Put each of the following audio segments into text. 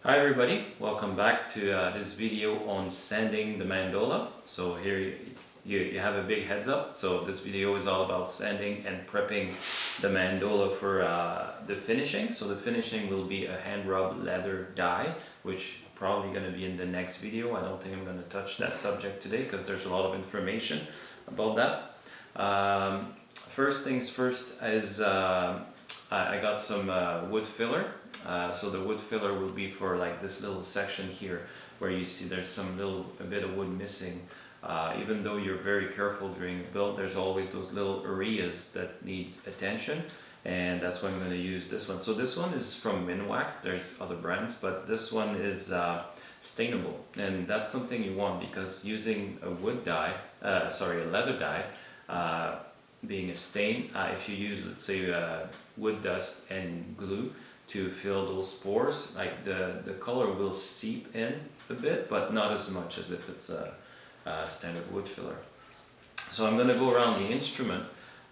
Hi everybody, welcome back to this video on sanding the Mandola. So here you have a big heads up. So this video is all about sanding and prepping the Mandola for the finishing. So the finishing will be a hand rub leather dye, which probably going to be in the next video. I don't think I'm going to touch that subject today because there's a lot of information about that. First things first is I got some wood filler. So the wood filler will be for like this little section here where you see there's a bit of wood missing. Even though you're very careful during the build, there's always those little areas that needs attention, and that's why I'm going to use this one. So this one is from Minwax. There's other brands, but this one is stainable, and that's something you want because using a wood dye, a leather dye, being a stain, if you use, let's say, wood dust and glue to fill those pores, like the color will seep in a bit, but not as much as if it's a standard wood filler. So I'm going to go around the instrument,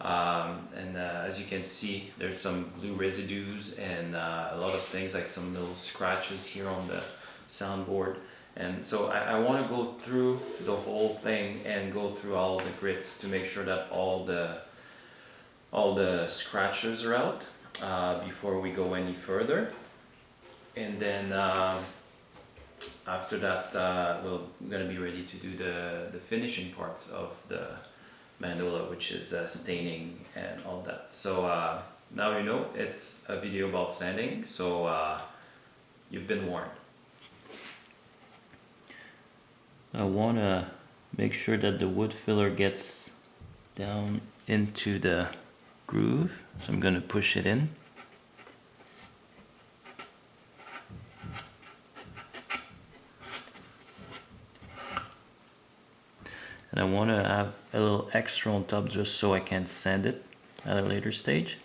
and as you can see, there's some glue residues and a lot of things like some little scratches here on the soundboard. And so I want to go through the whole thing and go through all the grits to make sure that all the scratches are out before we go any further. And then after that we're going to be ready to do the finishing parts of the Mandola, which is staining and all that. So now you know it's a video about sanding, so you've been warned. I want to make sure that the wood filler gets down into the groove, so I'm going to push it in. And I want to have a little extra on top just so I can sand it at a later stage.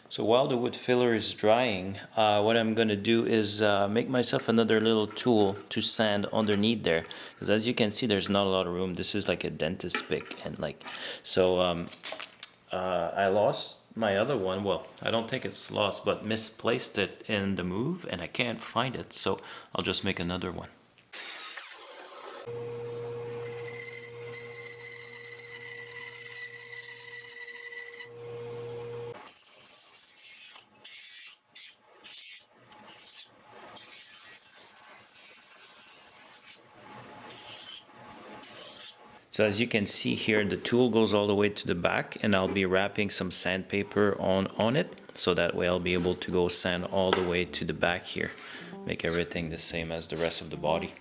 So while the wood filler is drying, what I'm going to do is make myself another little tool to sand underneath there, because as you can see there's not a lot of room. This is like a dentist pick, and I lost my other one. Well, I don't think it's lost, but misplaced it in the move and I can't find it, so I'll just make another one. So as you can see here, the tool goes all the way to the back, and I'll be wrapping some sandpaper on it, so that way I'll be able to go sand all the way to the back here. Make everything the same as the rest of the body.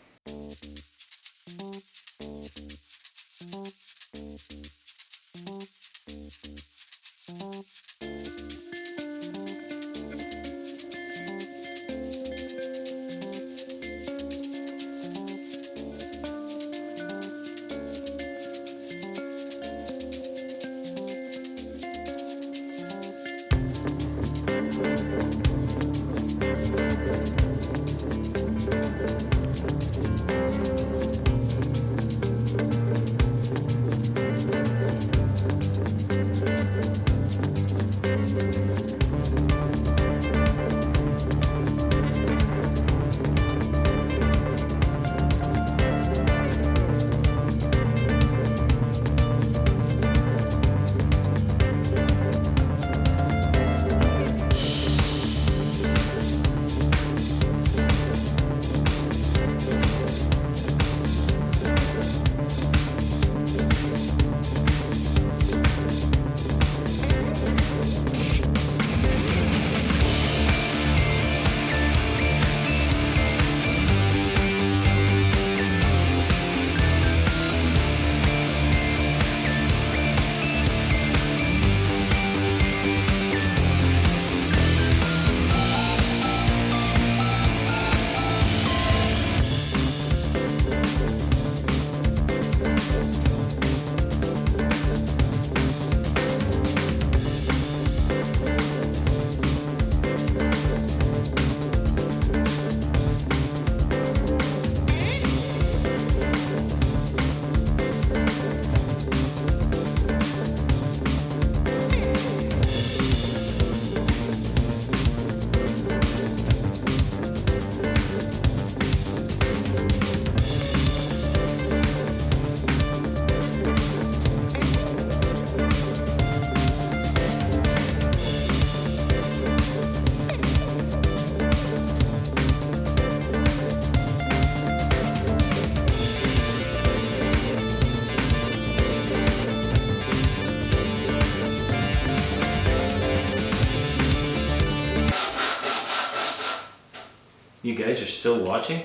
guys are still watching.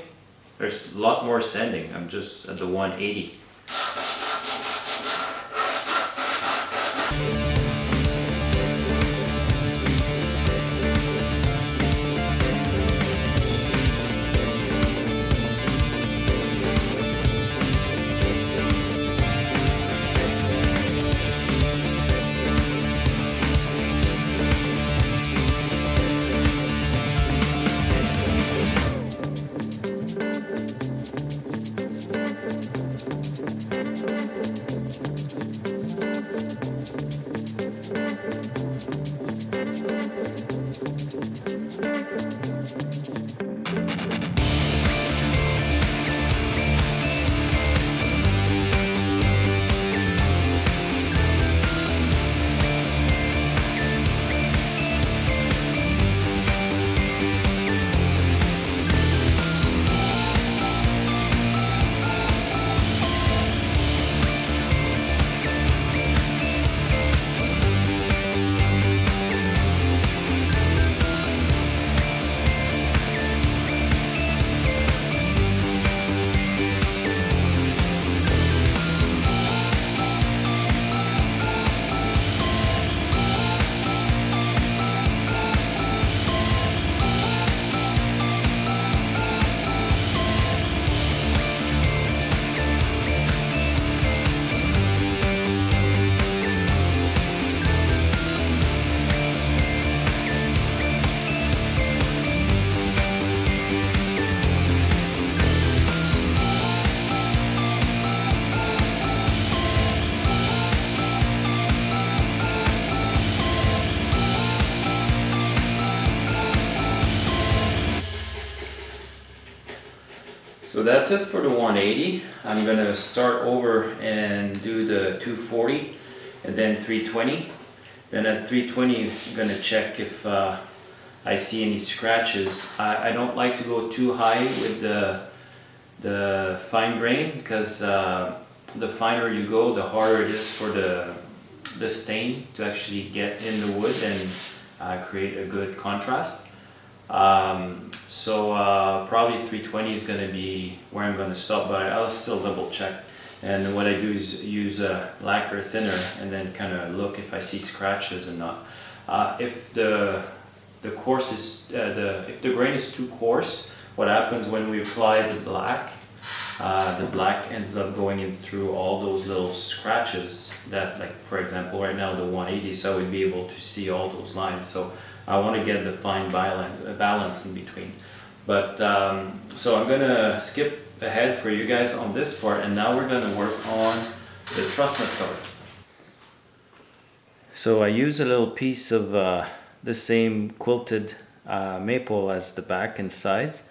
There's a lot more sanding. I'm just at the 180. So that's it for the 180. I'm gonna start over and do the 240 and then 320. Then at 320, I'm gonna check if I see any scratches. I don't like to go too high with the fine grain because the finer you go, the harder it is for the stain to actually get in the wood and create a good contrast. Probably 320 is going to be where I'm going to stop, but I'll still double check. And what I do is use a lacquer thinner and then kind of look if I see scratches or not. If the coarse is if the grain is too coarse, what happens when we apply the black ends up going in through all those little scratches that, like for example right now the 180, so I would be able to see all those lines. So I want to get the fine balance in between. But so I'm gonna skip ahead for you guys on this part, and now we're gonna work on the truss nut cover. So I use a little piece of the same quilted maple as the back and sides.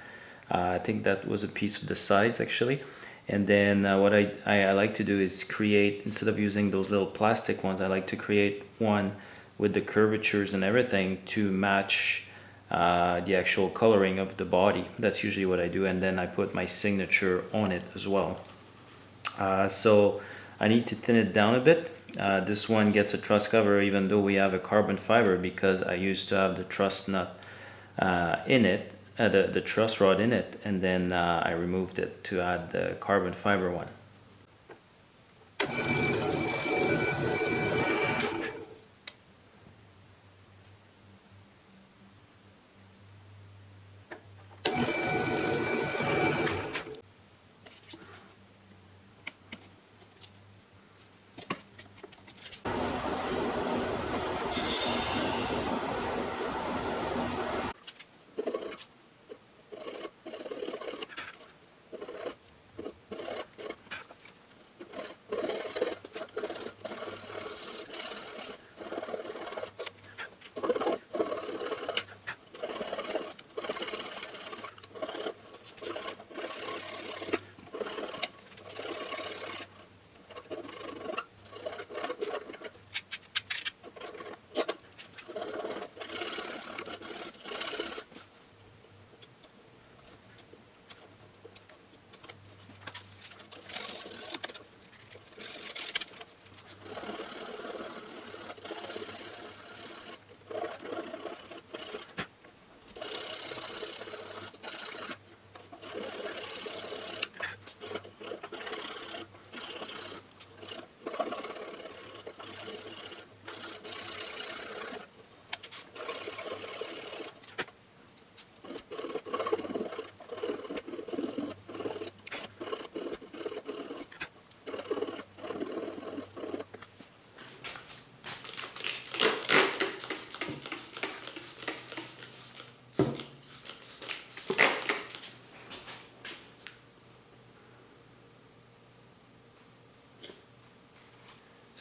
I think that was a piece of the sides actually. And then what I like to do is create, instead of using those little plastic ones, I like to create one with the curvatures and everything to match the actual coloring of the body. That's usually what I do, and then I put my signature on it as well. So I need to thin it down a bit. This one gets a truss cover even though we have a carbon fiber, because I used to have the truss nut in it, the truss rod in it, and then I removed it to add the carbon fiber one.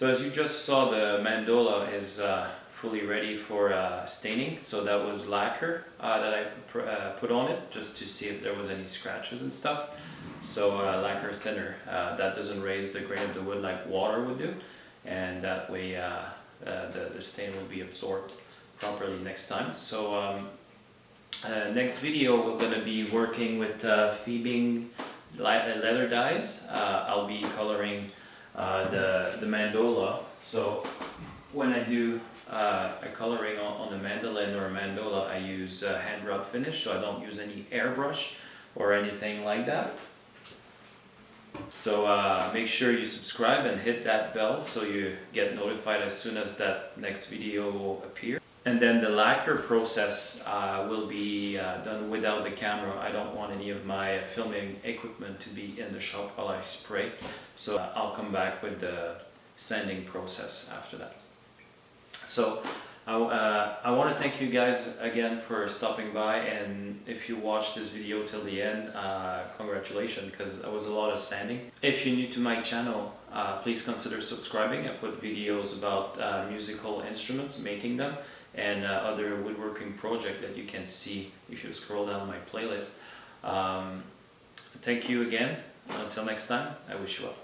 So as you just saw, the Mandola is fully ready for staining. So that was lacquer that I put on it just to see if there was any scratches and stuff. So lacquer thinner that doesn't raise the grain of the wood like water would do, and that way the stain will be absorbed properly next time. So next video we're going to be working with feeding leather dyes. I'll be coloring the Mandola. So when I do a coloring on a mandolin or a Mandola, I use hand rub finish, so I don't use any airbrush or anything like that. So make sure you subscribe and hit that bell so you get notified as soon as that next video will appear. And then the lacquer process will be done without the camera. I don't want any of my filming equipment to be in the shop while I spray. So I'll come back with the sanding process after that. So I want to thank you guys again for stopping by, and if you watched this video till the end, congratulations, because there was a lot of sanding. If you're new to my channel, please consider subscribing. I put videos about musical instruments, making them, and other woodworking project that you can see if you scroll down my playlist. Thank you again. Until next time, I wish you well.